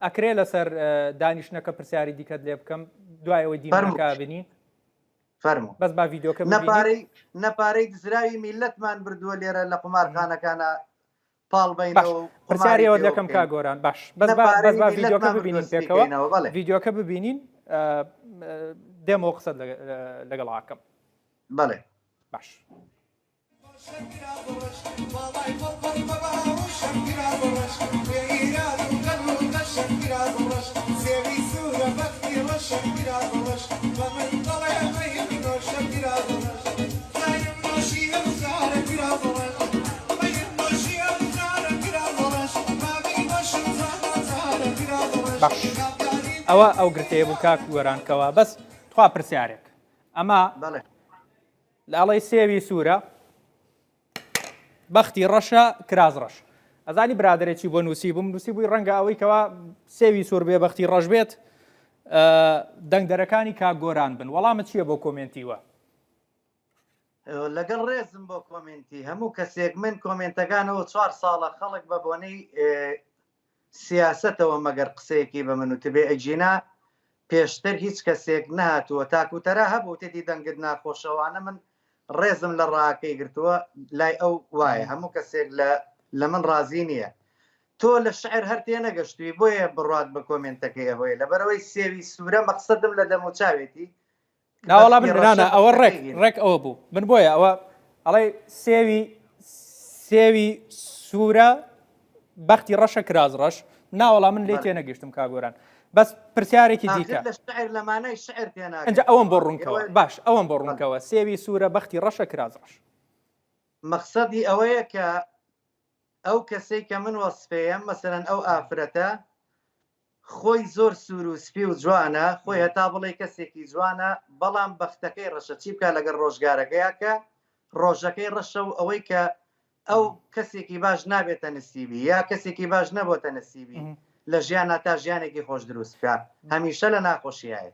ئەکرێ لەسەر دانیشتنەکە پرسیاری دیکەت لێ بکەم دوایەوەی دیمەکە بینی فەرموو بەس با ڤیدیۆکە نەپارەی دزراوی میلەتمان بردووە لێرە لە قمارخانەکانە پاڵبینەوە پرسیاریەوە دەکەم کا گۆران باش بەس با ڤیدیۆکە ببینین پێکەوە ڤیدیۆکە ببینین دێمەوە قسەت لەگەڵاکەم بەڵێ باش. ئەوە ئەو گرتەیە بوو کاک گۆرانکەوە بەس توا پرسیارێک ئەمە لاڵی سێوی سوورە بەختی ڕەشە کراز ڕەش ئەزانی برادێکی بۆ نووسی بووم نووسی بووی ڕەنگە ئەوەی کەوا سێوی سوور بێ بەختی ڕەش بێت دەنگدەرەکانی کاک گۆران بن وەڵامە چییە بۆ کۆمنتیوە لەگەڵ ڕێزم بۆ کۆمنتی هەموو کەسێک من کۆمنتەکانەوە 4 ساڵە خەڵک بە بۆنەی سیاسەتەوە مەگەر قسەیەکی بە من وتبێ ئەجینا پێشتر هیچ کەسێک نهاتووە تاکوتەرە هەبوو تێتی دەنگت ناخۆشەوانە من ڕێزم لە ڕاکەی گرتووە لای ئەو وایە هەموو کەسێک لە من ڕازی نییە تۆ لە شعر هەر تێ نەگەشتووی بۆیە بڕات بە کۆمنتەکەی ئەوەیە لەبەرەوەی سێوی سوورە مەقسەدم لە دەموچاوێتی ناوەڵا منرانە ئەوە ڕێک ئەوە بوو من بۆیە ئەوە ئەڵێ سێوی سوورە بەختی ڕەشە کراز ڕەش ناوەڵا من لێ تێ نەگەشتم کاگۆران بەس پرسیارێکی دیکە لەمانای شعر تێنا ئەنج ئەوەم بۆ ڕوونکەوە باش ئەوەم بۆ ڕوونکەوە سێوی سوورە بەختی ڕەشە کراز ڕەش مەقسەدی ئەوەیە کە ئەو کەسەی کە من وەسفەیەم مەسەرەن ئەو ئافرەتە خۆی زۆر سوور و سپی و جوانە خۆی هەتا بڵێ کەسێکی جوانە بەڵام بەختەکەی ڕەشە چی بکە لەگەر ڕۆژگارەکەیە کە ڕۆژەکەی ڕەشە و ئەوەی کە ئەو کەسێکی باش نابێتە نسیبی یا کەسێکی باش نەبۆتە نسیبی لە ژیانە تا ژیانێکی خۆش دروست بکە هەمیشە لە ناخۆشیایە